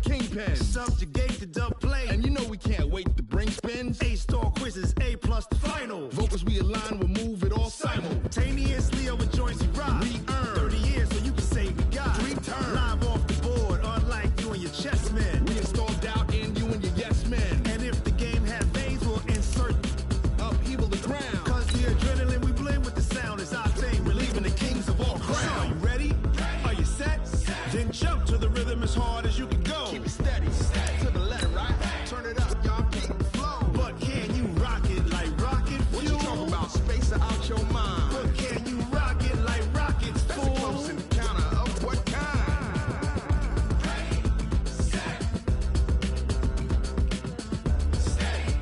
kingpin. Subjugate the dub play. And you know we can't wait to bring spins. A-star quizzes, A+ the final. Vocals we align, we'll move it all simultaneously over joints we rock. We earn 30 years so you can say we got 3 turns. Live off the board, unlike you and your chess men. We install doubt in you and your yes men. And if the game had veins, we'll insert upheaval the ground. Cause the adrenaline we blend with the sound is our thing. Relieving the kings of all crowns. Are you ready? Are you set? Then jump to the rhythm as hard as you can go. Keep it steady, to the left, right? Turn it up, y'all beat the flow. But can you rock it like rocket fuel? What you talking about? Space out your mind. But can you rock it like rockets, fool? That's a close encounter of what kind? Ready, set, steady,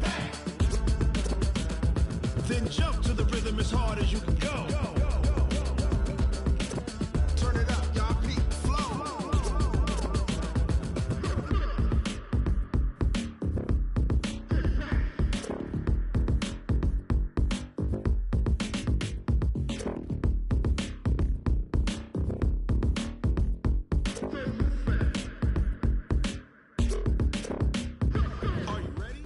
back. Then jump to the rhythm as hard as you can go. Turn it up, y'all beat the flow. Are you ready?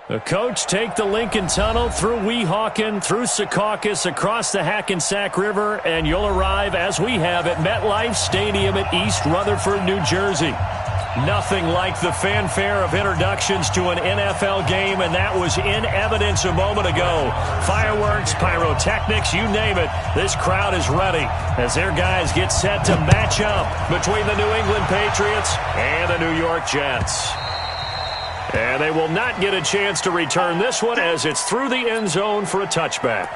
The coach take the Lincoln Tunnel through Weehawken, through Secaucus, across the Hackensack River, and you'll arrive, as we have, at MetLife Stadium at East Rutherford, New Jersey. Nothing like the fanfare of introductions to an NFL game, and that was in evidence a moment ago. Fireworks, pyrotechnics, you name it. This crowd is ready as their guys get set to match up between the New England Patriots and the New York Jets. And they will not get a chance to return this one as it's through the end zone for a touchback.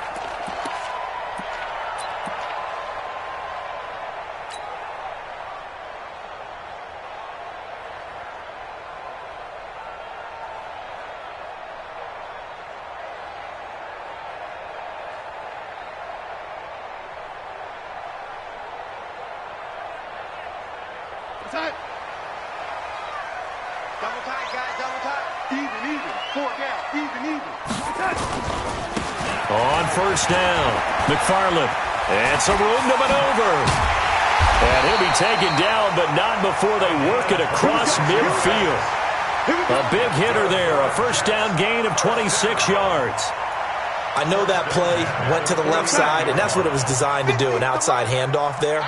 Tight. Double tight, guys, double tight. Even. 4 down, even. On first down, McFarland. And some room to maneuver. And he'll be taken down, but not before they work it across midfield. A big hitter there, a first down gain of 26 yards. I know that play went to the left side, and that's what it was designed to do, an outside handoff there.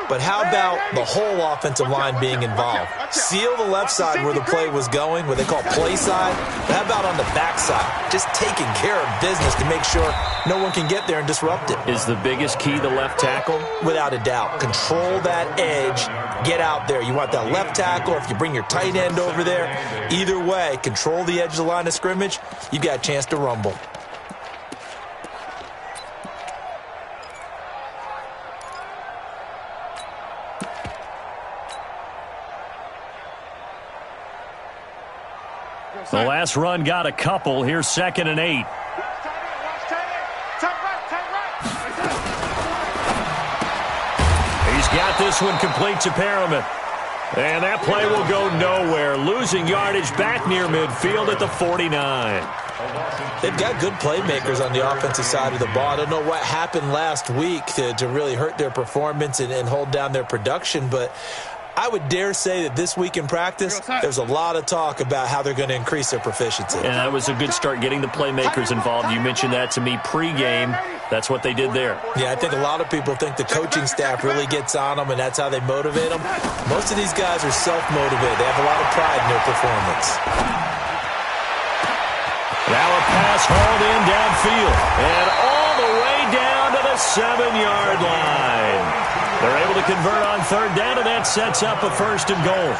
But how about the whole offensive line being involved? Seal the left side where the play was going, what they call play side. But how about on the back side? Just taking care of business to make sure no one can get there and disrupt it. Is the biggest key the left tackle? Without a doubt. Control that edge. Get out there. You want that left tackle. If you bring your tight end over there, either way, control the edge of the line of scrimmage, you've got a chance to rumble. The last run got a couple. Here's 2nd and 8. He's got this one complete to Perriman. And that play will go nowhere. Losing yardage back near midfield at the 49. They've got good playmakers on the offensive side of the ball. I don't know what happened last week to really hurt their performance and hold down their production, but I would dare say that this week in practice, there's a lot of talk about how they're going to increase their proficiency. And that was a good start, getting the playmakers involved. You mentioned that to me pregame. That's what they did there. Yeah, I think a lot of people think the coaching staff really gets on them, and that's how they motivate them. Most of these guys are self-motivated. They have a lot of pride in their performance. Now a pass hauled in downfield, and all the way down to the 7-yard line. They're able to convert on 3rd down, and that sets up a 1st and goal.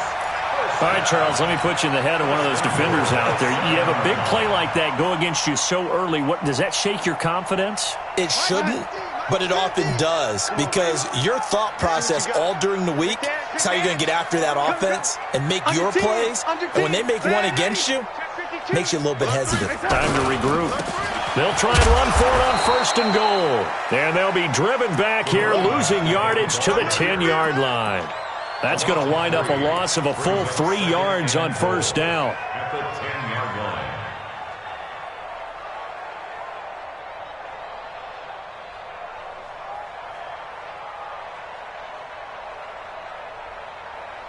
All right, Charles, let me put you in the head of one of those defenders out there. You have a big play like that go against you so early. What does that shake your confidence? It shouldn't, but it often does, because your thought process all during the week is how you're going to get after that offense and make your plays. And when they make one against you, it makes you a little bit hesitant. Time to regroup. They'll try and run for it on 1st and goal. And they'll be driven back here, losing yardage to the 10-yard line. That's going to wind up a loss of a full 3 yards on 1st down. At the 10-yard line.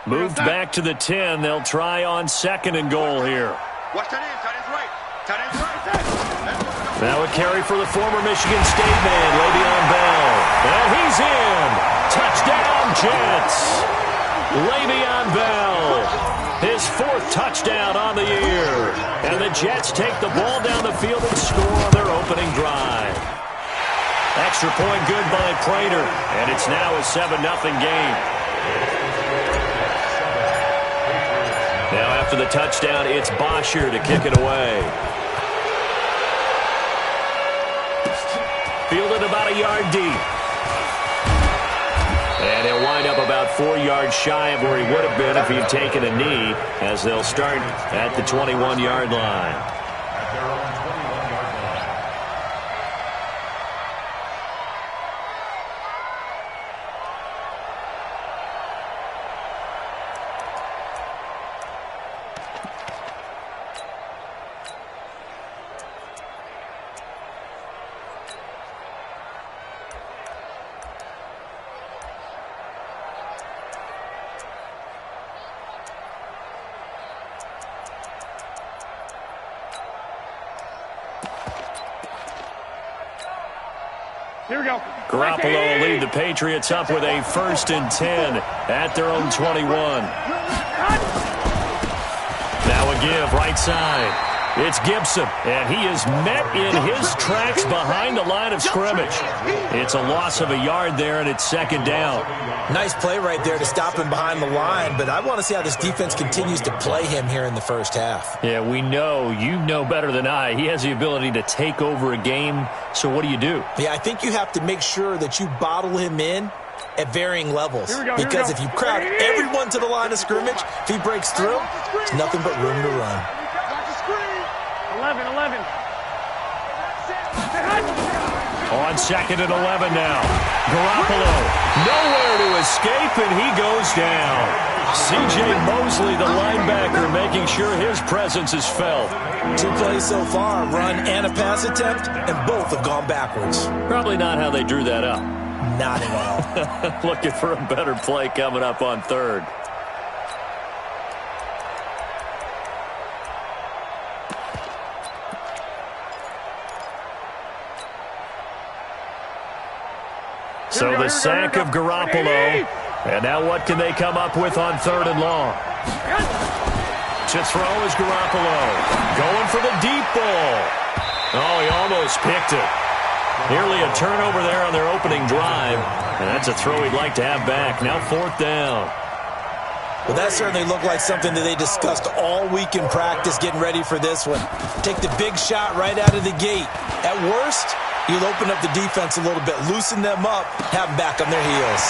Moved back to the 10. They'll try on 2nd and goal here. Watch tight end. Tight end's right. Tight end's right. Now a carry for the former Michigan State man, Le'Veon Bell. And he's in. Touchdown, Jets. Le'Veon Bell. His 4th touchdown on the year. And the Jets take the ball down the field and score on their opening drive. Extra point good by Prater. And it's now a 7-0 game. Now after the touchdown, it's Bosher to kick it away. Fielded about a yard deep. And he'll wind up about 4 yards shy of where he would have been if he'd taken a knee, as they'll start at the 21-yard line. Here we go. Garoppolo will lead the Patriots up with a 1st and 10 at their own 21. Now a give, right side. It's Gibson, and he is met in his tracks behind the line of scrimmage. It's a loss of a yard there, and it's 2nd down. Nice play right there to stop him behind the line, but I want to see how this defense continues to play him here in the first half. Yeah, we know. You know better than I. He has the ability to take over a game, so what do you do? Yeah, I think you have to make sure that you bottle him in at varying levels. Because if you crowd everyone to the line of scrimmage, if he breaks through, there's nothing but room to run. 11. On 2nd and 11 now. Garoppolo, nowhere to escape, and he goes down. C.J. Mosley, the linebacker, making sure his presence is felt. 2 plays so far, run and a pass attempt, and both have gone backwards. Probably not how they drew that up. Not at all. Looking for a better play coming up on 3rd. So the sack of Garoppolo. And now what can they come up with on 3rd and long? To throw is Garoppolo. Going for the deep ball. Oh, he almost picked it. Nearly a turnover there on their opening drive. And that's a throw he'd like to have back. Now 4th down. Well, that certainly looked like something that they discussed all week in practice getting ready for this one. Take the big shot right out of the gate. At worst, you'll open up the defense a little bit, loosen them up, have them back on their heels.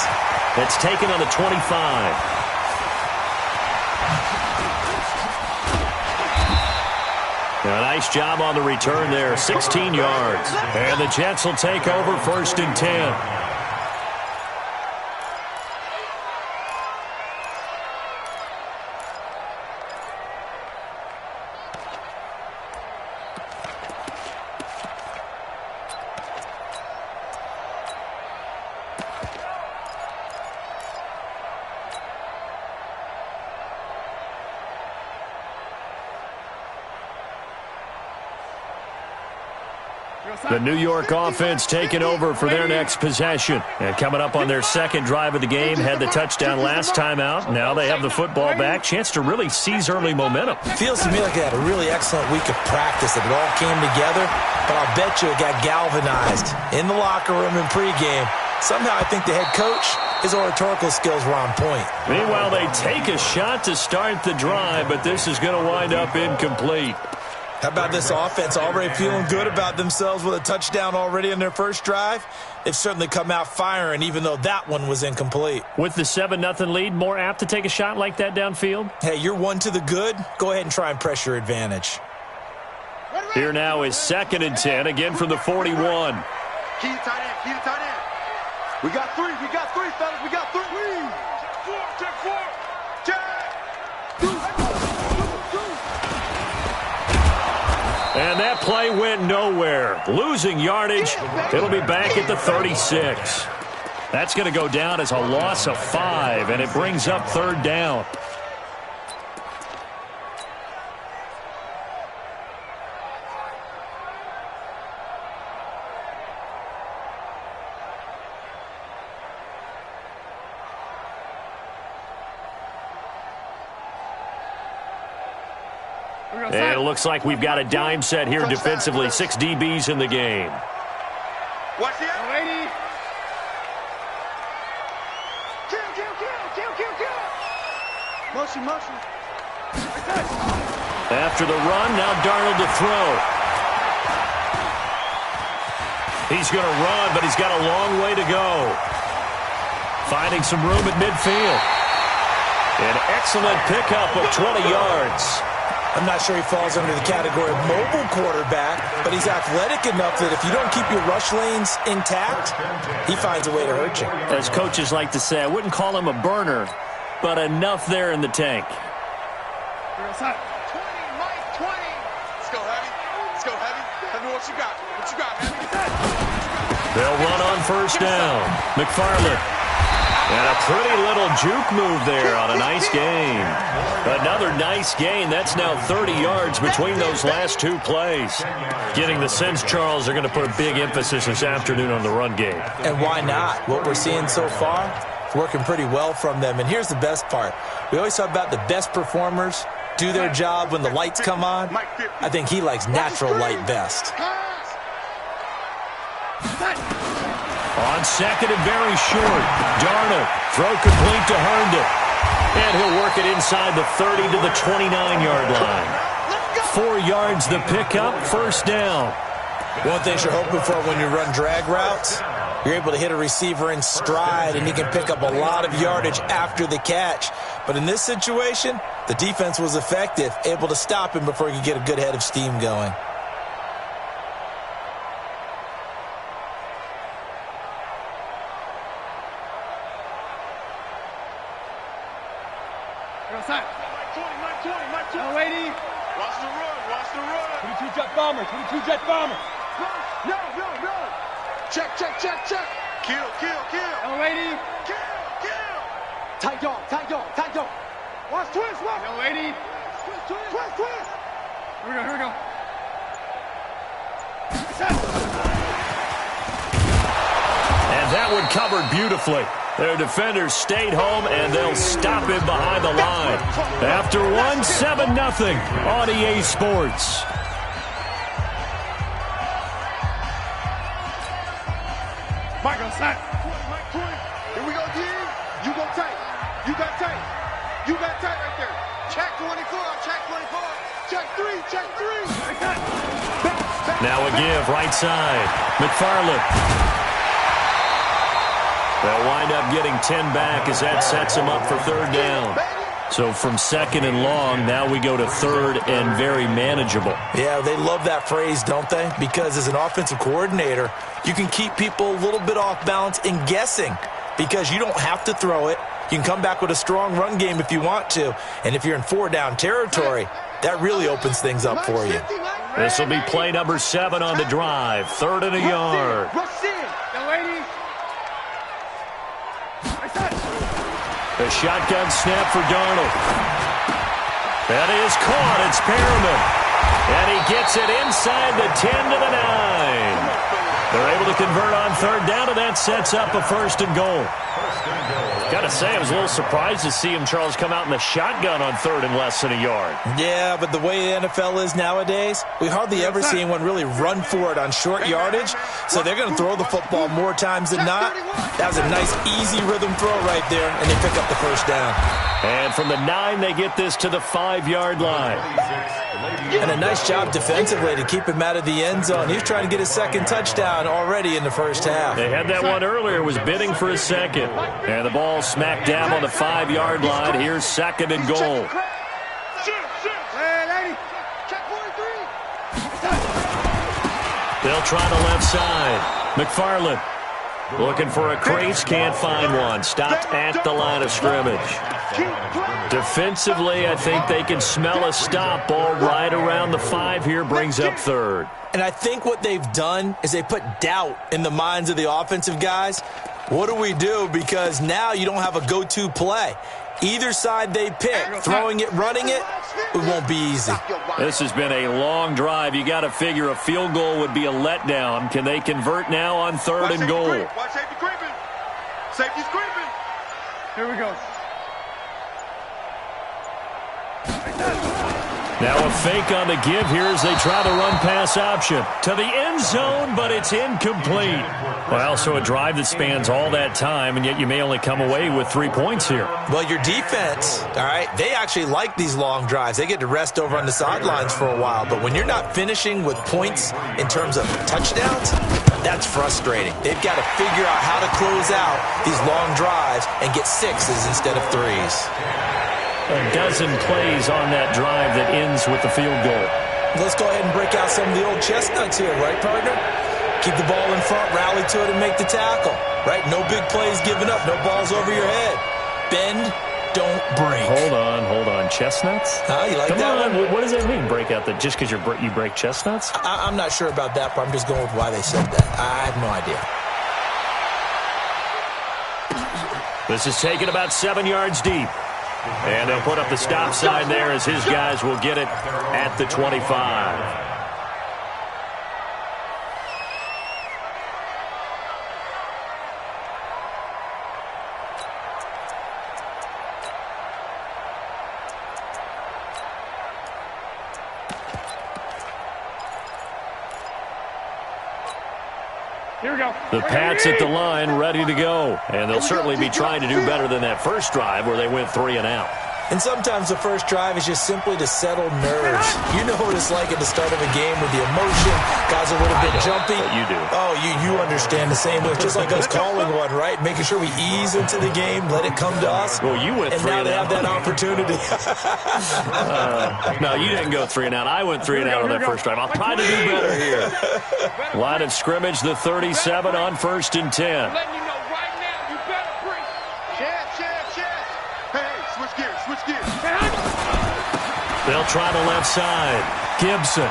That's taken on the 25. A nice job on the return there, 16 yards. And the Jets will take over 1st and 10. The New York offense taking over for their next possession. And coming up on their 2nd drive of the game, had the touchdown last time out. Now they have the football back. Chance to really seize early momentum. Feels to me like they had a really excellent week of practice, that it all came together. But I'll bet you it got galvanized in the locker room in pregame. Somehow I think the head coach, his oratorical skills were on point. Meanwhile, they take a shot to start the drive, but this is going to wind up incomplete. How about this offense already feeling good about themselves with a touchdown already in their first drive? They've certainly come out firing, even though that one was incomplete. With the 7-0 lead, more apt to take a shot like that downfield? Hey, you're one to the good. Go ahead and try and press your advantage. Here now is 2nd and 10, again from the 41. Key to tight end. Key to tight end. We got 3. We got 3, fellas. We got 3. Check 4. And that play went nowhere. Losing yardage. It'll be back at the 36. That's going to go down as a loss of 5, and it brings up third down. And it looks like we've got a dime set here defensively. 6 DBs in the game. Watch the lady. Kill. Motion. After the run, now Darnold to throw. He's going to run, but he's got a long way to go. Finding some room at midfield. An excellent pickup of 20 yards. I'm not sure he falls under the category of mobile quarterback, but he's athletic enough that if you don't keep your rush lanes intact, he finds a way to hurt you. As coaches like to say, I wouldn't call him a burner, but enough there in the tank. 20, Mike, 20. Let's go, heavy. Tell me what you got, heavy. They'll run on first down. McFarland. And a pretty little juke move there on a nice gain. Another nice gain. That's now 30 yards between those last 2 plays. Getting the sense, Charles, they're going to put a big emphasis this afternoon on the run game. And why not? What we're seeing so far, it's working pretty well from them. And here's the best part. We always talk about the best performers do their job when the lights come on. I think he likes natural light best. On second and very short. Darnold, throw complete to Herndon. And he'll work it inside the 30 to the 29-yard line. 4 yards the pickup, first down. One thing you're hoping for when you run drag routes, you're able to hit a receiver in stride, and he can pick up a lot of yardage after the catch. But in this situation, the defense was effective, able to stop him before he could get a good head of steam going. Two jet bomber. No. Check. Kill. Young lady. Kill. Tight dog. Watch twist. Young lady. Twist. Here we go. And that one covered beautifully. Their defenders stayed home, and they'll stop him behind the line. After 7-0 on EA Sports. Mike on side. Mike 20. Here we go, D. You go tight. You got tight right there. Check 24. Check 3. Now a give, right side. McFarland. They'll wind up getting 10 back as that sets him up for third down. So from second and long, now we go to third and very manageable. Yeah, they love that phrase, don't they? Because as an offensive coordinator, you can keep people a little bit off balance in guessing because you don't have to throw it. You can come back with a strong run game if you want to. And if you're in 4-down territory, that really opens things up for you. This will be play number 7 on the drive. 3rd and a yard. The shotgun snap for Darnold. That is caught. It's Perriman. And he gets it inside the 10 to the 9. They're able to convert on third down, and that sets up a 1st and goal. Got to say, I was a little surprised to see him, Charles, come out in the shotgun on 3rd and less than a yard. Yeah, but the way the NFL is nowadays, we hardly ever see anyone really run for it on short yardage, so they're going to throw the football more times than not. That was a nice, easy rhythm throw right there, and they pick up the 1st down. And from the 9, they get this to the 5-yard line. And a nice job defensively to keep him out of the end zone. He was trying to get his 2nd touchdown already in the 1st half. They had that one earlier, was bidding for a 2nd. And the ball smack dab on the 5-yard line. Here's 2nd and goal. They'll try the left side. McFarland looking for a crease, can't find one. Stopped at the line of scrimmage. Defensively, I think they can smell a stop. Ball right around the 5 here, brings up 3rd. And I think what they've done is they put doubt in the minds of the offensive guys. What do we do? Because now you don't have a go-to play. Either side they pick, throwing it, running it, it won't be easy. This has been a long drive. You got to figure a field goal would be a letdown. Can they convert now on 3rd and goal? Watch safety creeping. Safety's creeping. Here we go. Now a fake on the give here as they try to run pass option. To the end zone, but it's incomplete. Well, so a drive that spans all that time, and yet you may only come away with 3 points here. Well, your defense, all right, they actually like these long drives. They get to rest over on the sidelines for a while. But when you're not finishing with points in terms of touchdowns, that's frustrating. They've got to figure out how to close out these long drives and get 6s instead of 3s. A dozen plays on that drive that ends with the field goal. Let's go ahead and break out some of the old chestnuts here, right, partner? Keep the ball in front, rally to it, and make the tackle, right? No big plays given up, no balls over your head. Bend, don't break. Hold on. Chestnuts? You like Come that on. one? What does that mean, break out? Just because you break chestnuts? I'm not sure about that, but I'm just going with why they said that. I have no idea. This is taken about 7 yards deep. And they'll put up the stop sign there as his guys will get it at the 25. Here we go. The Pats at the line, ready to go. And they'll certainly be trying to do better than that first drive where they went 3 and out. And sometimes the first drive is just simply to settle nerves. You know what it's like at the start of a game with the emotion. Guys are a little bit jumpy. But you do. Oh, you understand the same way. It's just like us calling one, right? Making sure we ease into the game, let it come to us. Well, you went 3 and out. And now they have that opportunity. No, you didn't go 3 and out. I went 3 and out on that first drive. I'll try to do better here. Line of scrimmage, the 37 on 1st and 10. Letting you know right now, you better bring. Chance. Hey, switch gears. They'll try the left side. Gibson.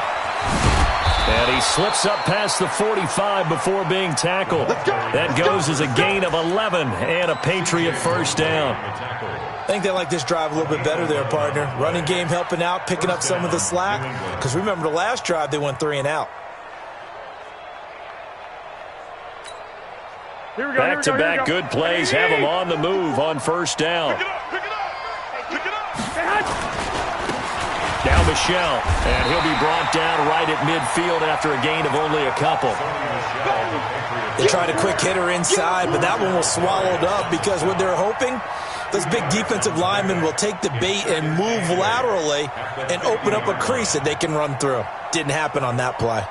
And he slips up past the 45 before being tackled. That goes as a gain of 11 and a Patriot first down. I think they like this drive a little bit better there, partner. Running game helping out, picking up some of the slack. Because remember the last drive, they went 3 and out. Back-to-back good plays have them on the move on first down. Pick it up. Now Michelle, and he'll be brought down right at midfield after a gain of only a couple. They tried a quick hitter inside, but that one was swallowed up because what they're hoping, those big defensive linemen will take the bait and move laterally and open up a crease that they can run through. Didn't happen on that play.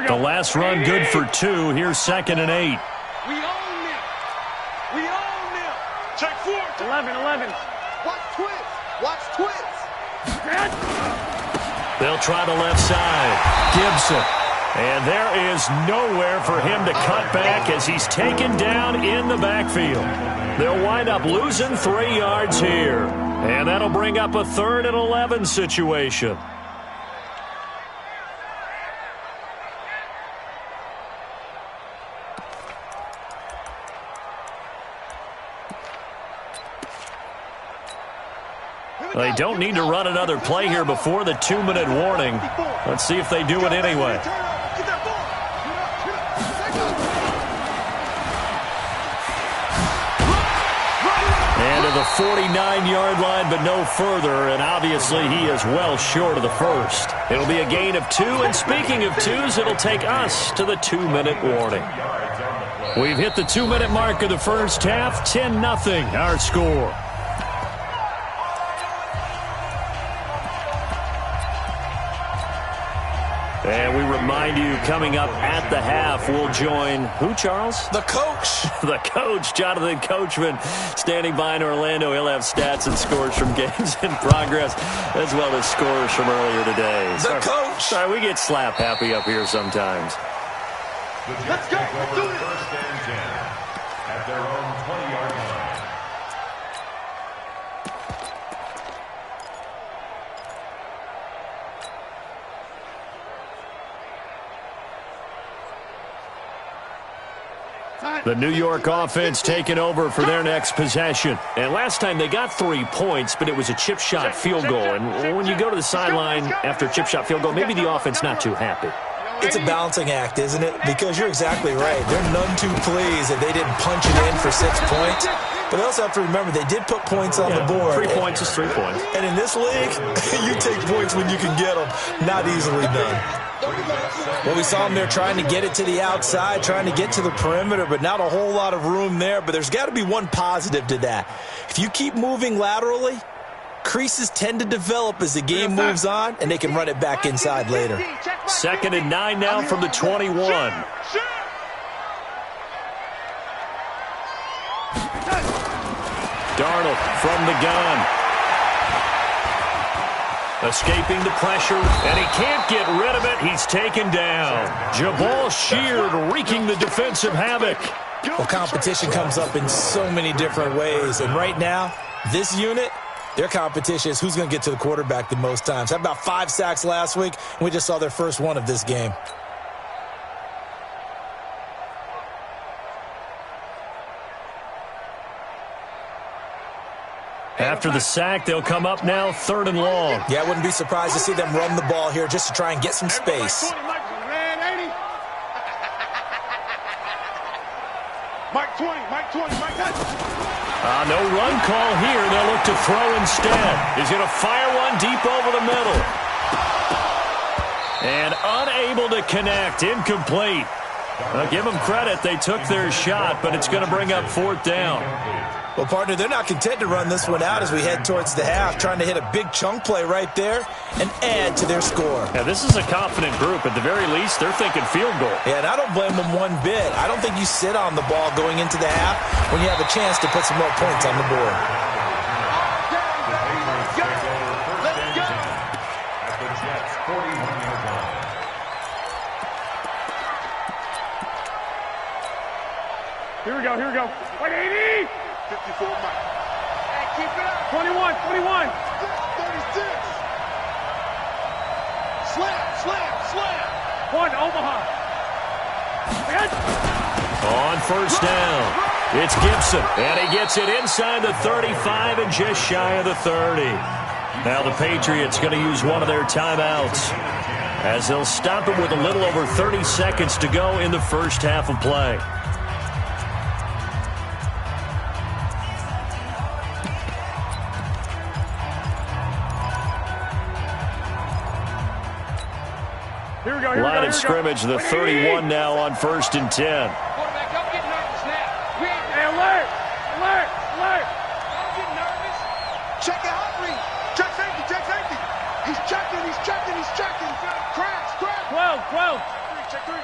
The last run good for 2. Here's 2nd and 8. We own them. Check 4. 11. Watch twins. They'll try the left side. Gibson. And there is nowhere for him to cut back as he's taken down in the backfield. They'll wind up losing 3 yards here. And that'll bring up a 3rd and 11 situation. They don't need to run another play here before the 2-minute warning. Let's see if they do it anyway. And to the 49-yard line, but no further, and obviously he is well short of the first. It'll be a gain of 2, and speaking of 2s, it'll take us to the 2-minute warning. We've hit the 2-minute mark of the first half, 10-0 our score. And we remind you, coming up at the half, we'll join who, Charles? The coach. The coach, Jonathan Coachman, standing by in Orlando. He'll have stats and scores from games in progress, as well as scores from earlier today. The coach. Sorry, we get slap happy up here sometimes. Let's go. Let's do it. 1st and 10 at their own 20-yard line. The New York offense taking over for their next possession. And last time they got 3 points, but it was a chip shot field goal. And when you go to the sideline after a chip shot field goal, maybe the offense not too happy. It's a balancing act, isn't it? Because you're exactly right. They're none too pleased that they didn't punch it in for 6 points. But they also have to remember they did put points on the board. 3 points is 3 points. And in this league, you take points when you can get them. Not easily done. Well, we saw them there trying to get it to the outside, trying to get to the perimeter, but not a whole lot of room there. But there's got to be one positive to that. If you keep moving laterally, creases tend to develop as the game moves on, and they can run it back inside later. 2nd and 9 now from the 21. Darnold from the gun. Escaping the pressure, and he can't get rid of it. He's taken down. Jabal Sheard wreaking the defensive havoc. Well, competition comes up in so many different ways, and right now, this unit, their competition is who's going to get to the quarterback the most times. Had about 5 sacks last week, and we just saw their first one of this game. After the sack, they'll come up now 3rd and long. Yeah, I wouldn't be surprised to see them run the ball here just to try and get some space. Mike 20, Mike 20, Mike 20. No run call here. They'll look to throw instead. He's going to fire one deep over the middle. And unable to connect. Incomplete. Give them credit. They took their shot, but it's going to bring up 4th down. Well, partner, they're not content to run this one out as we head towards the half, trying to hit a big chunk play right there and add to their score. Yeah, this is a confident group. At the very least, they're thinking field goal. Yeah, and I don't blame them one bit. I don't think you sit on the ball going into the half when you have a chance to put some more points on the board. Here we go, here we go. 180! 54, Mike. Hey, keep it up. 21, 21. 36. Slam. One, Omaha. On 1st down, it's Gibson, and he gets it inside the 35 and just shy of the 30. Now the Patriots going to use one of their timeouts as they'll stop it with a little over 30 seconds to go in the first half of play. Line of scrimmage, the 31 now on 1st and 10. Quarterback, don't get nervous now. Hey, alert! Don't get nervous. Check the hot read. Check safety. He's checking. Crash. 12. Check 3.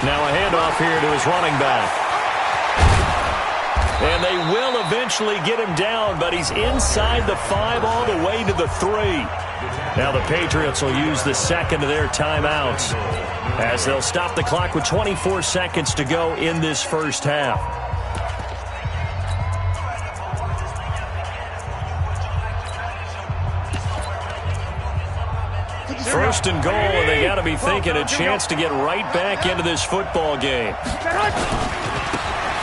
Now a handoff here to his running back. And they will eventually get him down, but he's inside the 5 all the way to the 3. Now the Patriots will use the 2nd of their timeouts as they'll stop the clock with 24 seconds to go in this first half. First and goal, and they got to be thinking a chance to get right back into this football game.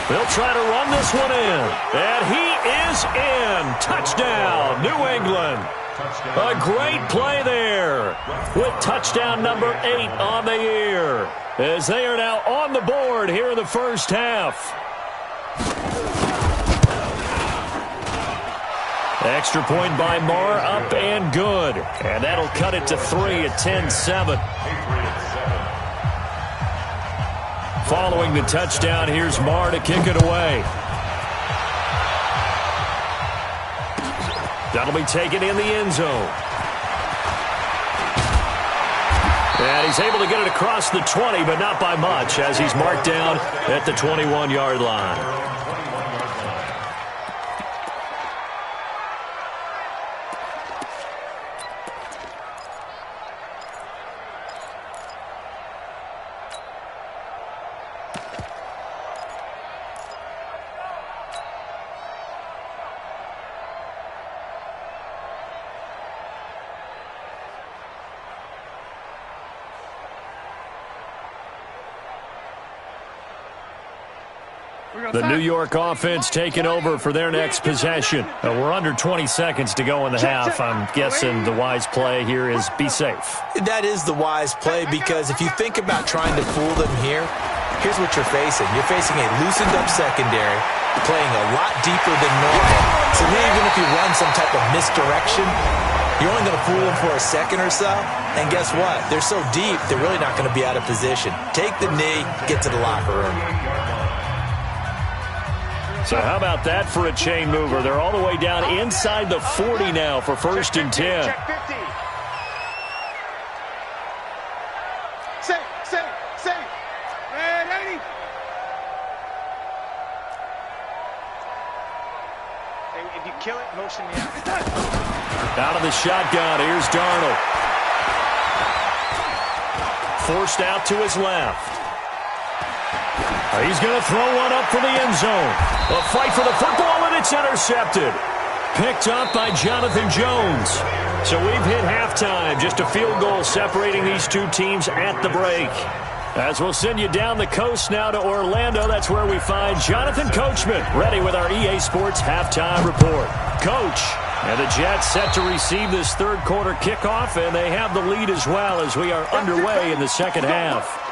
They'll try to run this one in, and he is in. Touchdown, New England. A great play there with touchdown number 8 on the year as they are now on the board here in the first half. Extra point by Marr, up and good. And that'll cut it to 3 at 10-7. Following the touchdown, here's Marr to kick it away. That'll be taken in the end zone. And he's able to get it across the 20, but not by much, as he's marked down at the 21-yard line. The New York offense taking over for their next possession. We're under 20 seconds to go in the half. I'm guessing the wise play here is be safe. That is the wise play, because if you think about trying to fool them here, here's what you're facing. You're facing a loosened up secondary, playing a lot deeper than normal. So even if you run some type of misdirection, you're only going to fool them for a second or so. And guess what? They're so deep, they're really not going to be out of position. Take the knee, get to the locker room. So how about that for a chain mover? They're all the way down inside the 40 now for 1st and 10. Check 50. Safe. Red 80. If you kill it, motion me out. Out of the shotgun, here's Darnold. Forced out to his left. He's going to throw one up for the end zone. A fight for the football, and it's intercepted. Picked up by Jonathan Jones. So we've hit halftime. Just a field goal separating these two teams at the break. As we'll send you down the coast now to Orlando, that's where we find Jonathan Coachman, ready with our EA Sports halftime report. Coach, and the Jets set to receive this third quarter kickoff, and they have the lead as well as we are underway in the second half.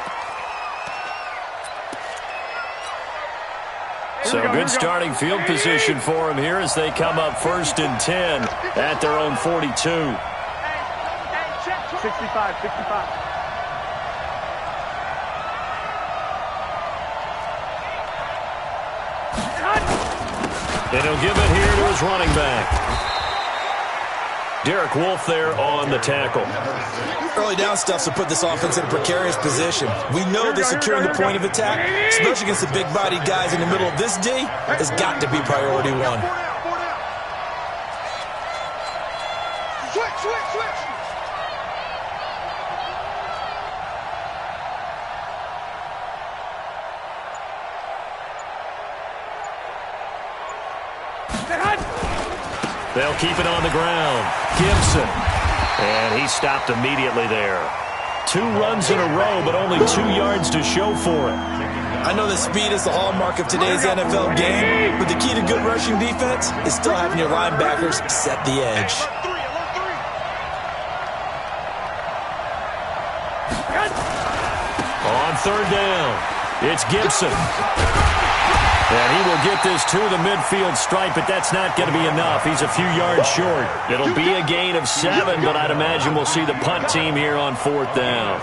So good starting field position for them here as they come up 1st and 10 at their own 42. 65. And he'll give it here to his running back. Derek Wolfe there on the tackle. Early down stuff to put this offense in a precarious position. We know that securing the point of attack, especially against the big-bodied guys in the middle of this D, has got to be priority one. Switch. They'll keep it on the ground. Gibson. And he stopped immediately there. 2 runs in a row, but only 2 yards to show for it. I know that speed is the hallmark of today's NFL game, but the key to good rushing defense is still having your linebackers set the edge. On 3rd down, it's Gibson. And he will get this to the midfield stripe, but that's not going to be enough. He's a few yards short. It'll be a gain of 7, but I'd imagine we'll see the punt team here on 4th down.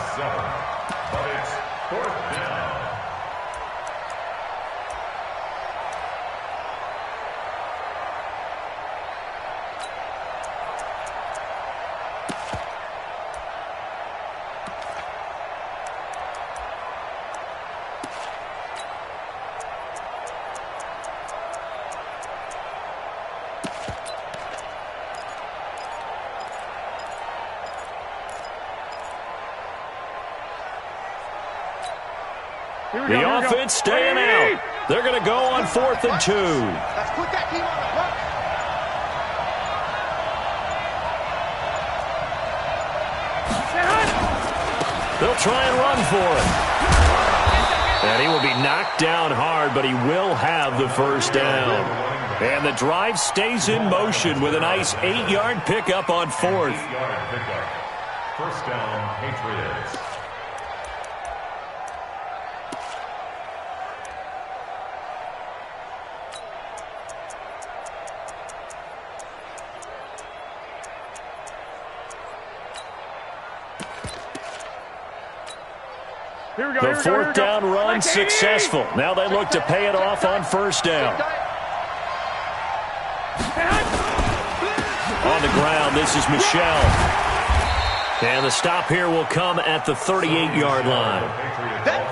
The offense staying out. They're going to go on 4th and 2. Let's put that team on the hook. They'll try and run for it. And he will be knocked down hard, but he will have the 1st down. And the drive stays in motion with a nice 8-yard pickup on 4th. 1st down, Patriots. The 4th down run successful. Now they look to pay it off on 1st down. On the ground, this is Michel. And the stop here will come at the 38-yard line.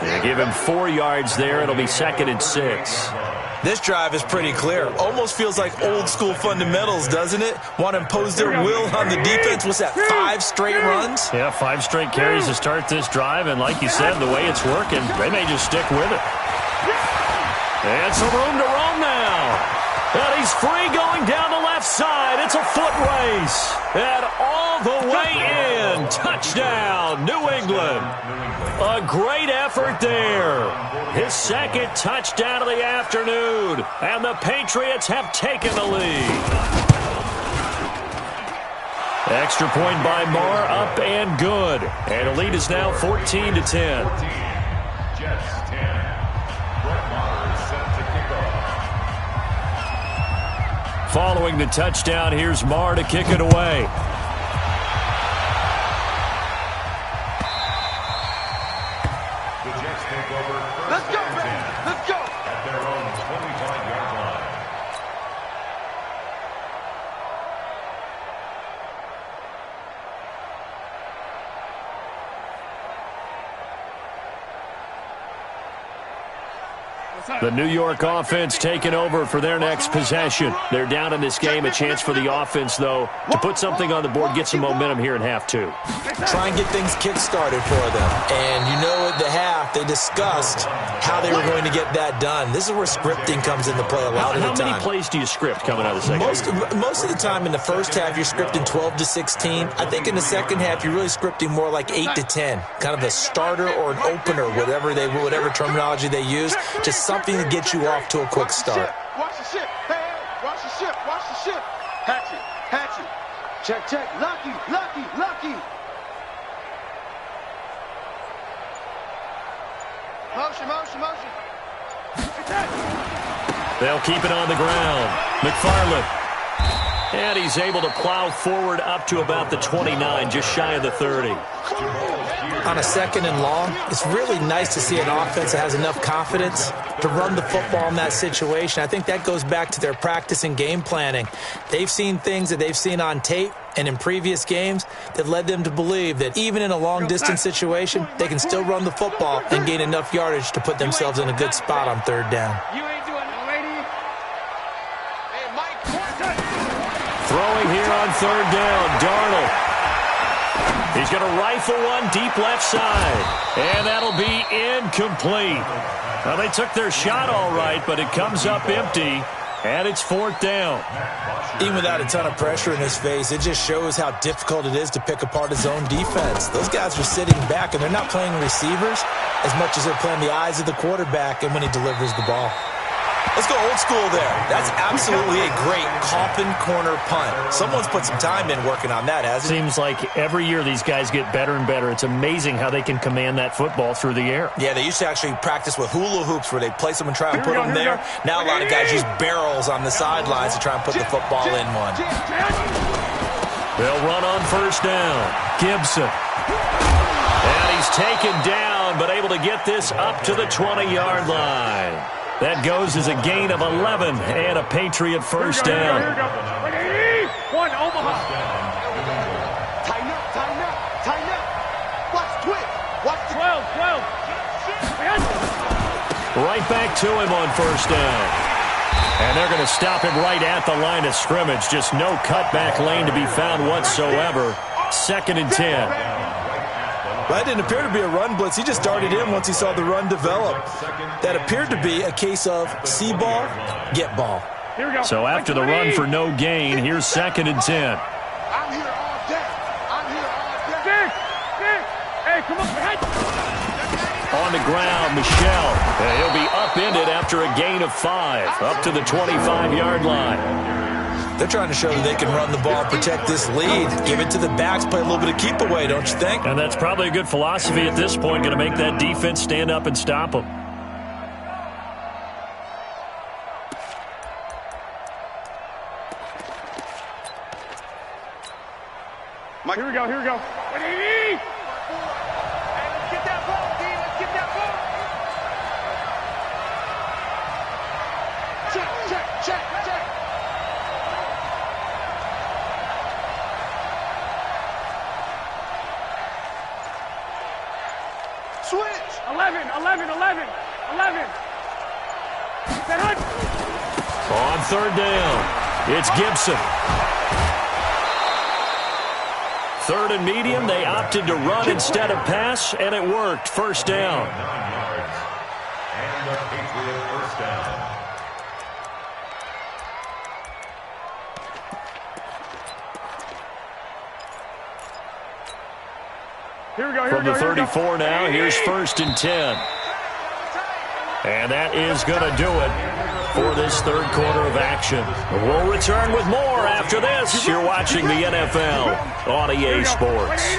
They give him 4 yards there. It'll be 2nd and 6. This drive is pretty clear. Almost feels like old-school fundamentals, doesn't it? Want to impose their will on the defense. What's that, 5 straight runs? Yeah, 5 straight carries to start this drive. And like you said, the way it's working, they may just stick with it. And some room to roam now. And he's free going down the left side. It's a foot race. And all the way in. Touchdown, New England. A great effort there. His second touchdown of the afternoon. And the Patriots have taken the lead. Extra point by Marr, up and good. And the lead is now 14-10. Jets 10. Brett Maher is set to kick off. Following the touchdown, here's Marr to kick it away. The Jets take over first. Let's go, and baby. 10 Let's go. at their own 25-yard line. The New York offense taking over for their next possession. They're down in this game. A chance for the offense, though, to put something on the board, get some momentum here in half two. Try and get things kick-started for them. And you know at the half, they discussed how they were going to get that done. This is where scripting comes into play a lot of the time. How many plays do you script coming out of the second half? Most of the time in the first half, you're scripting 12 to 16. I think in the second half, you're really scripting more like 8 to 10. Kind of a starter or an opener, whatever terminology they use. Just something to get you off to a quick start. Watch the ship. Hey, watch the ship. Watch the ship. Hatchet. Hatchet. Check, check. Lucky, lucky, lucky. Motion, motion, motion. They'll keep it on the ground. McFarland. And he's able to plow forward up to about the 29, just shy of the 30. On a second and long, it's really nice to see an offense that has enough confidence to run the football in that situation. I think that goes back to their practice and game planning. They've seen things that they've seen on tape and in previous games that led them to believe that even in a long-distance situation, they can still run the football and gain enough yardage to put themselves in a good spot on third down. You ain't doing no lady. Hey, Mike. Throwing here on third down, Darnold. He's going to rifle one deep left side, and that'll be incomplete. Well, they took their shot all right, but it comes up empty, and it's fourth down. Even without a ton of pressure in his face, it just shows how difficult it is to pick apart his own defense. Those guys are sitting back, and they're not playing receivers as much as they're playing the eyes of the quarterback and when he delivers the ball. Let's go old school there. That's absolutely a great coffin corner punt. Someone's put some time in working on that, hasn't it? Seems like every year these guys get better and better. It's amazing how they can command that football through the air. Yeah, they used to actually practice with hula hoops where they place them and try and put them there. Now a lot of guys use barrels on the sidelines to try and put the football in one. They'll run on first down. Gibson. And he's taken down, but able to get this up to the 20-yard line. That goes as a gain of 11 and a Patriot first down. Here we go. One, Omaha. Tighten up, tighten up, tighten up. Watch twitch. Watch the 12. Right back to him on first down. And they're going to stop him right at the line of scrimmage. Just no cutback lane to be found whatsoever. 2nd and 10. That didn't appear to be a run blitz. He just darted in once he saw the run develop. That appeared to be a case of see ball, get ball. Here we go. So after the run for no gain, here's 2nd and 10. I'm here all day. I'm here all day. Dick. Hey, come on. On the ground, Michelle. And he'll be upended after a gain of 5, up to the 25-yard line. They're trying to show that they can run the ball, protect this lead, give it to the backs, play a little bit of keep away, don't you think? And that's probably a good philosophy at this point, going to make that defense stand up and stop them. Here we go. Here we go. Hey, let's get that ball, D. Let's get that ball. Check, check, check, check. Switch. 11. On third down, it's Gibson. 3rd and medium, they opted to run instead of pass, and it worked. First down. 9 yards. And the Patriot first down. From the 34 now, here's 1st and 10. And that is going to do it for this third quarter of action. We'll return with more after this. You're watching the NFL on EA Sports.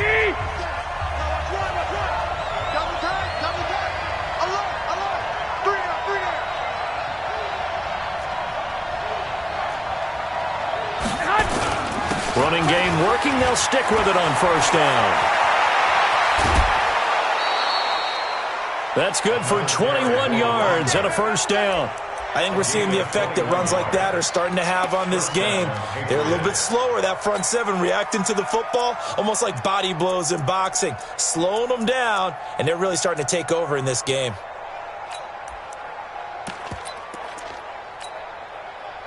Running game working. They'll stick with it on 1st down. That's good for 21 yards and a 1st down. I think we're seeing the effect that runs like that are starting to have on this game. They're a little bit slower, that front seven, reacting to the football, almost like body blows in boxing, slowing them down, and they're really starting to take over in this game.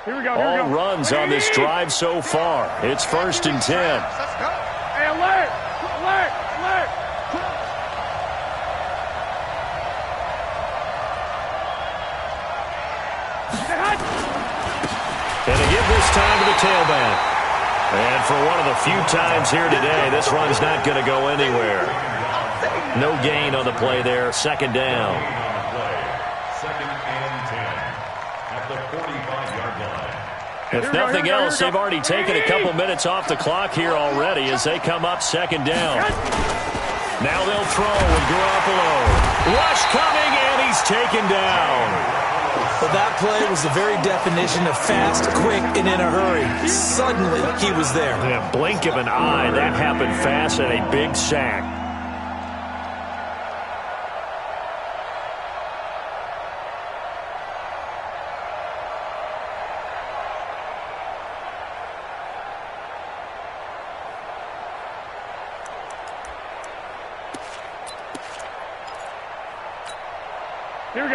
All runs on this drive so far. It's 1st and 10. Hey, alert! Alert! Alert! And they give this time to the tailback. And for one of the few times here today, this run's not going to go anywhere. No gain on the play there. 2nd down. 2nd and 10 at the 45-yard line. If nothing else, they've already taken a couple minutes off the clock here already as they come up 2nd down. Now they'll throw with Garoppolo. Rush coming, and he's taken down. Well, that play was the very definition of fast, quick, and in a hurry. Suddenly, he was there. In a blink of an eye, that happened fast and a big sack.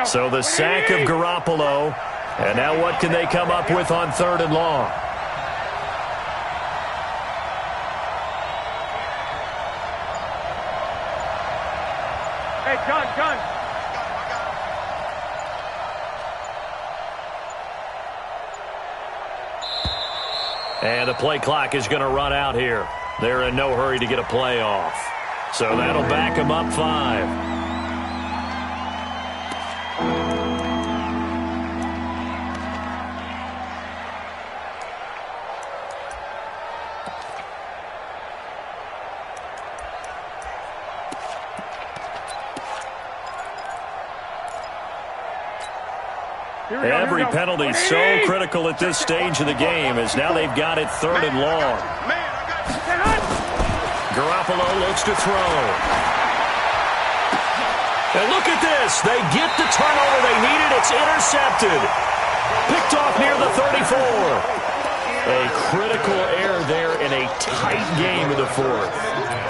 So the sack of Garoppolo. And now what can they come up with on 3rd and long? Hey, gun. And the play clock is going to run out here. They're in no hurry to get a play off. So that'll back them up 5. Every penalty so critical at this stage of the game as now they've got it 3rd and long. Garoppolo looks to throw. And look at this. They get the turnover they needed. It's intercepted. Picked off near the 34. A critical error there in a tight game in the 4th.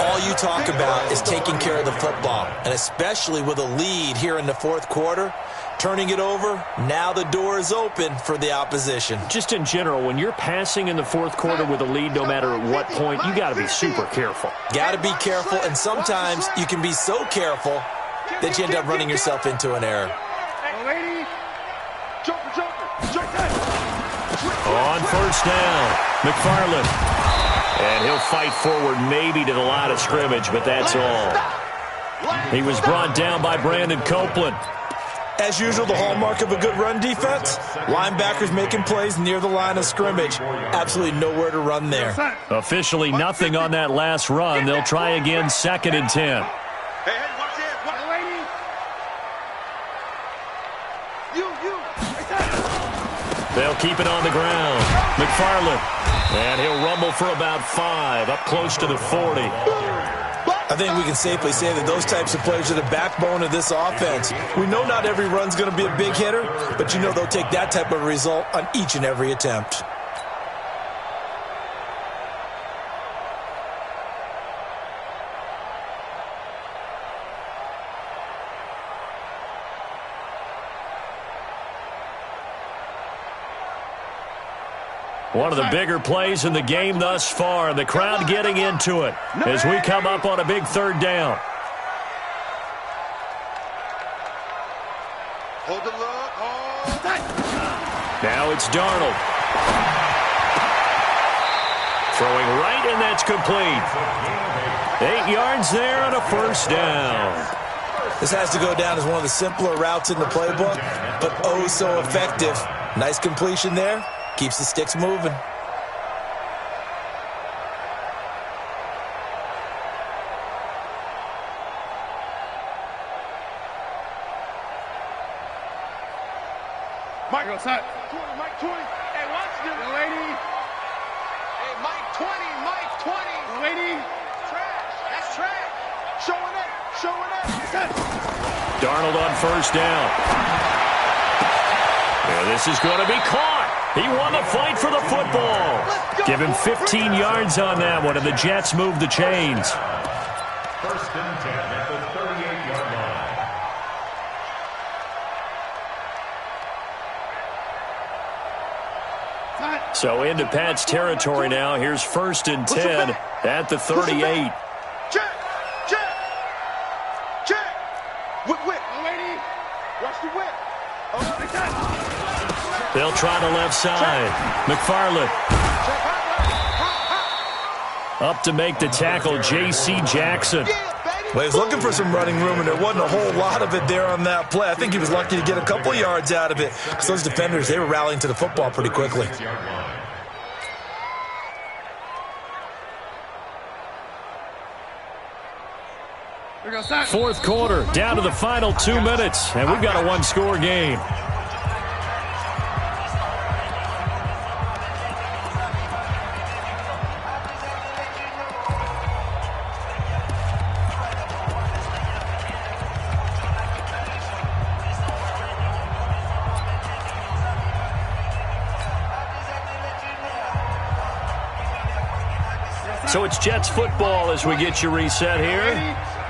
All you talk about is taking care of the football, and especially with a lead here in the 4th quarter. Turning it over, now the door is open for the opposition. Just in general, when you're passing in the 4th quarter with a lead, no matter at what point, you got to be super careful. Got to be careful, and sometimes you can be so careful that you end up running yourself into an error. On 1st down, McFarland. And he'll fight forward maybe to the line of scrimmage, but that's all. He was brought down by Brandon Copeland. As usual, the hallmark of a good run defense, linebackers making plays near the line of scrimmage. Absolutely nowhere to run there. Officially nothing on that last run. They'll try again 2nd and 10. They'll keep it on the ground. McFarland. And he'll rumble for about 5, up close to the 40. I think we can safely say that those types of players are the backbone of this offense. We know not every run's going to be a big hitter, but you know they'll take that type of result on each and every attempt. One of the bigger plays in the game thus far. The crowd getting into it as we come up on a big 3rd down. Hold the look. Hold. Now it's Darnold. Throwing right, and that's complete. 8 yards there on a first down. This has to go down as one of the simpler routes in the playbook, but oh so effective. Nice completion there. Keeps the sticks moving. Mike, outside. Mike 20. Hey, watch this. The lady. Hey, Mike 20. Mike 20. The lady. Trash. That's trash. Showing it. Showing it. Darnold on first down. Yeah, this is going to be caught. He won the fight for the football. Give him 15 yards on that one, and the Jets move the chains. First and 10 at the 38-yard line. So into Pat's territory now. Here's first and 10 at the 38. Check. Whip. Lady. Watch the whip. They'll try the left side. McFarland. Up to make the tackle, J.C. Jackson. Well, he was looking for some running room, and there wasn't a whole lot of it there on that play. I think he was lucky to get a couple yards out of it, because those defenders, they were rallying to the football pretty quickly. Fourth quarter, down to the final 2 minutes, and we've got a one-score game. So it's Jets football as we get you reset here.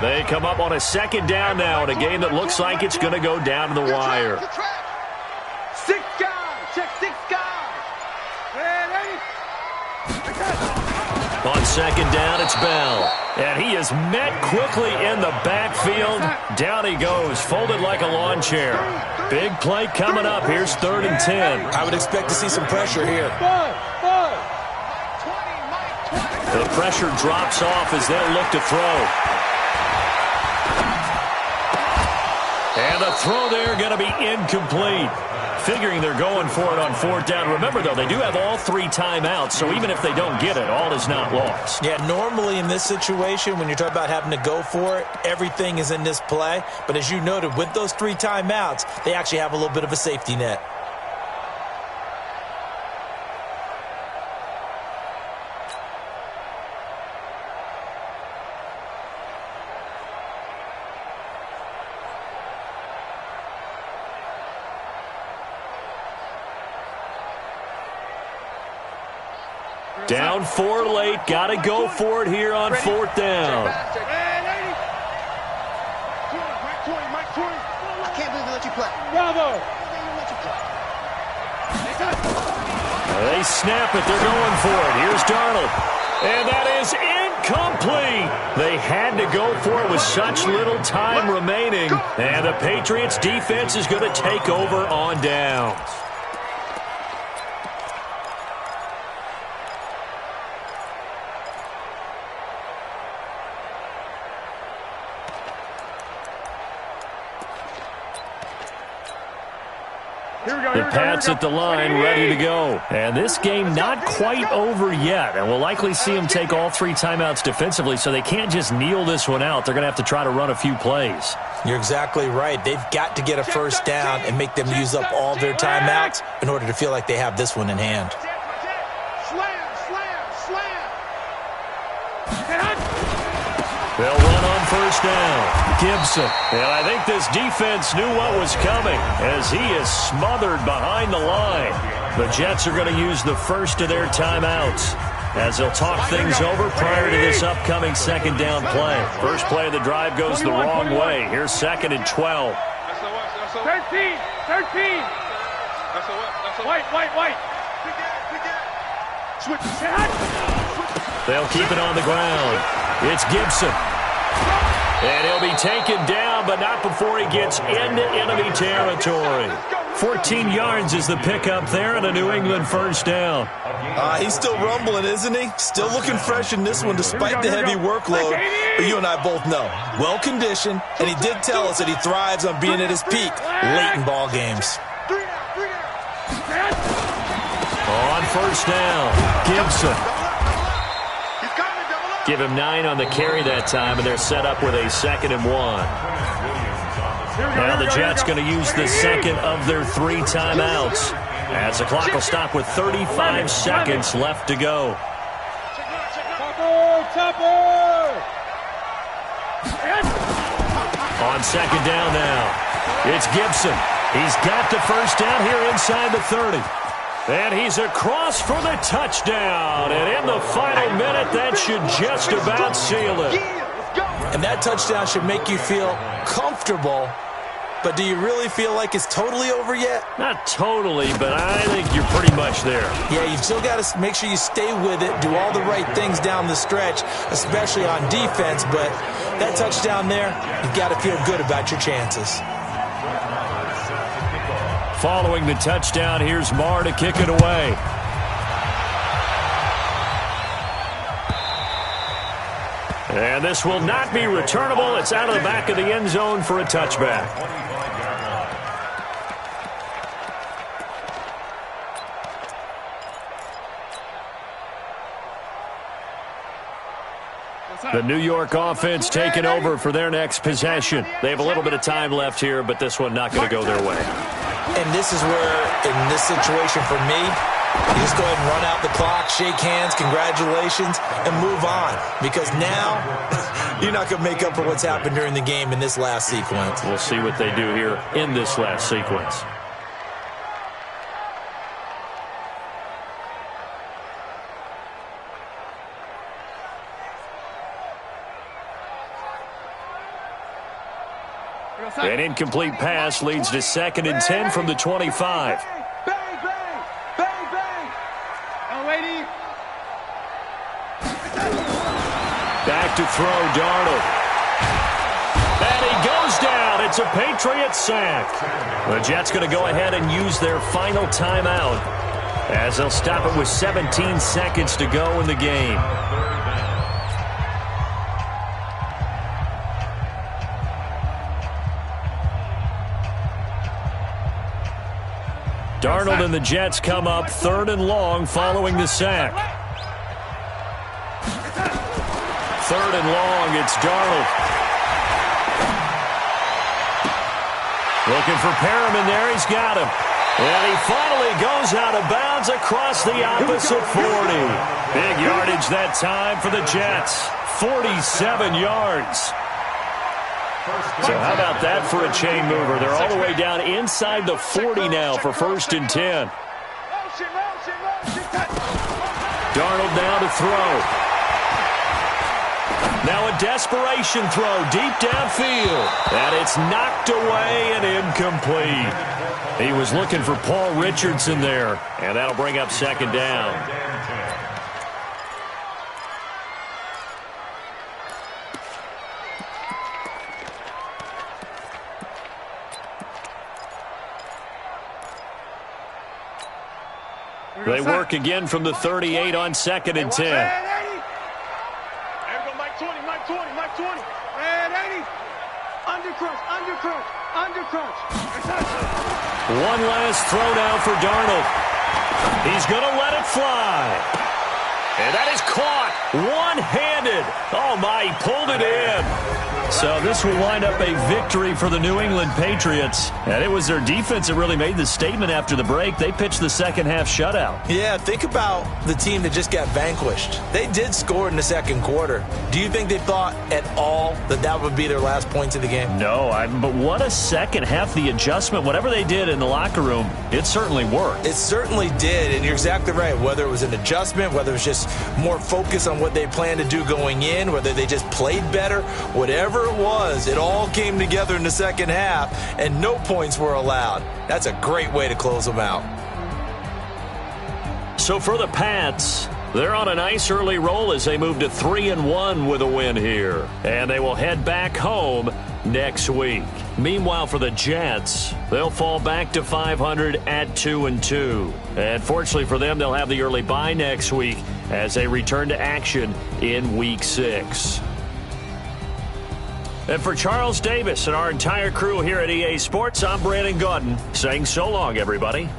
They come up on a second down now in a game that looks like it's going to go down to the wire. 6 guys. Check 6 guys. On second down, it's Bell. And he is met quickly in the backfield. Down he goes, folded like a lawn chair. Big play coming up. Here's 3rd and 10. I would expect to see some pressure here. The pressure drops off as they'll look to throw. And the throw there going to be incomplete. Figuring they're going for it on 4th down. Remember, though, they do have all 3 timeouts, so even if they don't get it, all is not lost. Yeah, normally in this situation, when you're talking about having to go for it, everything is in this play. But as you noted, with those 3 timeouts, they actually have a little bit of a safety net. Down 4 late. Got to go for it here on 4th down. I can't believe they let you play. Bravo. They snap it. They're going for it. Here's Darnold. And that is incomplete. They had to go for it with such little time remaining. And the Patriots defense is going to take over on downs. The Pats at the line, ready to go. And this game not quite over yet. And we'll likely see them take all 3 timeouts defensively, so they can't just kneel this one out. They're going to have to try to run a few plays. You're exactly right. They've got to get a first down and make them use up all their timeouts in order to feel like they have this one in hand. They'll run on first down. Gibson. And I think this defense knew what was coming as he is smothered behind the line. The Jets are going to use the first of their timeouts as they'll talk things over prior to this upcoming second down play. First play of the drive goes the wrong way. Here's 2nd and 12. 13. White. They'll keep it on the ground. It's Gibson. And he'll be taken down, but not before he gets into enemy territory. 14 yards is the pickup there and a New England first down. He's still rumbling, isn't he? Still looking fresh in this one despite the heavy workload. But you and I both know, well-conditioned, and he did tell us that he thrives on being at his peak late in ball games. On first down, Gibson. Give him 9 on the carry that time, and they're set up with a 2nd and 1. Now the Jets going to use the second of their 3 timeouts, as the clock will stop with 35 seconds left to go. On second down now, it's Gibson. He's got the first down here inside the 30. And he's across for the touchdown. And in the final minute, that should just about seal it. And that touchdown should make you feel comfortable. But do you really feel like it's totally over yet? Not totally, but I think you're pretty much there. Yeah, you've still got to make sure you stay with it, do all the right things down the stretch, especially on defense. But that touchdown there, you've got to feel good about your chances. Following the touchdown, here's Marr to kick it away. And this will not be returnable. It's out of the back of the end zone for a touchback. The New York offense taking over for their next possession. They have a little bit of time left here, but this one not going to go their way. And this is where, in this situation for me, you just go ahead and run out the clock, shake hands, congratulations, and move on. Because now, you're not going to make up for what's happened during the game in this last sequence. We'll see what they do here in this last sequence. An incomplete pass leads to 2nd and 10 from the 25. Bang, bang, bang, bang. Oh, lady. Back to throw, Darnold. And he goes down. It's a Patriot sack. The Jets going to go ahead and use their final timeout, as they'll stop it with 17 seconds to go in the game. Darnold and the Jets come up 3rd and long following the sack. 3rd and long, it's Darnold. Looking for Perriman there, he's got him. And he finally goes out of bounds across the opposite 40. Big yardage that time for the Jets. 47 yards. So how about that for a chain mover? They're all the way down inside the 40 now for 1st and 10. Darnold now to throw. Now a desperation throw deep downfield. And it's knocked away and incomplete. He was looking for Paul Richardson there. And that'll bring up 2nd down. They work again from the 38 on 2nd and 10. Mike 20, Mike 20, Mike 20. And 80. Undercrunch, undercrunch, undercrunch. One last throw now for Darnold. He's going to let it fly. And that is caught one-handed. Oh, my, he pulled it in. So this will wind up a victory for the New England Patriots. And it was their defense that really made the statement after the break. They pitched the second half shutout. Yeah, think about the team that just got vanquished. They did score in the 2nd quarter. Do you think they thought at all that that would be their last points of the game? No, but what a second half. The adjustment, whatever they did in the locker room, it certainly worked. It certainly did, and you're exactly right. Whether it was an adjustment, whether it was just more focus on what they planned to do going in, whether they just played better, whatever it was, it all came together in the second half, and no points were allowed. That's a great way to close them out. So for the Pats, they're on a nice early roll as they move to 3-1 with a win here. And they will head back home next week. Meanwhile, for the Jets, they'll fall back to 500 at 2-2. And fortunately for them, they'll have the early bye next week as they return to action in Week 6. And for Charles Davis and our entire crew here at EA Sports, I'm Brandon Gaudin saying so long, everybody.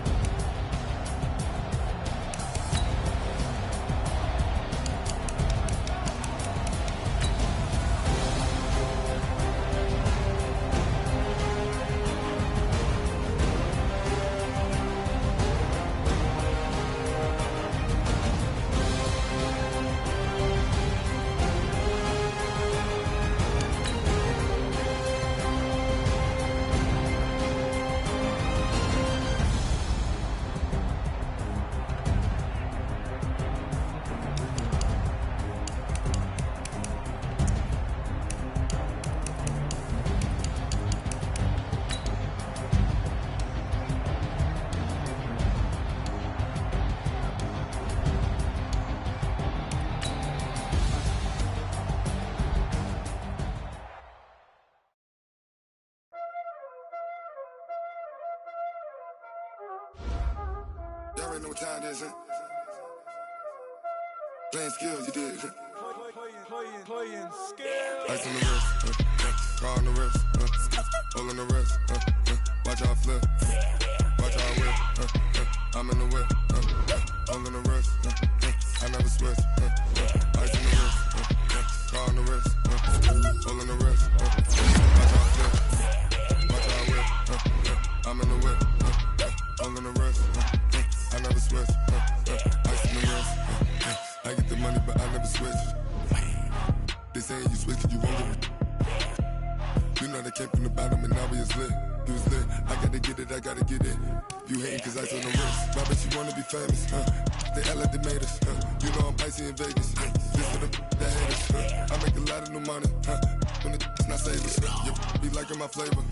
Y'all already know what time it is, huh? Playing skills, you did. Playing skills. Ice on the wrist, car on the wrist, hole in the wrist, watch how I flip, watch how I whip, I'm in the whip, hole in the wrist, I never switch, ice on the wrist, car on the wrist, hole in the wrist, watch how I flip, watch how I whip, I'm in the whip, hole in the wrist, I never switch, ice on the wrist, I get the money but I never switch. They saying you switch 'cause you won't get it. You know they came from the bottom and now we is lit. You was lit, I gotta get it, I gotta get it. You hating 'cause ice on the wrist. Why bet you wanna be famous, They act like they made us, You know I'm icy in Vegas, This for the that hate us, I make a lot of new money, When it's not savers, You be liking my flavor,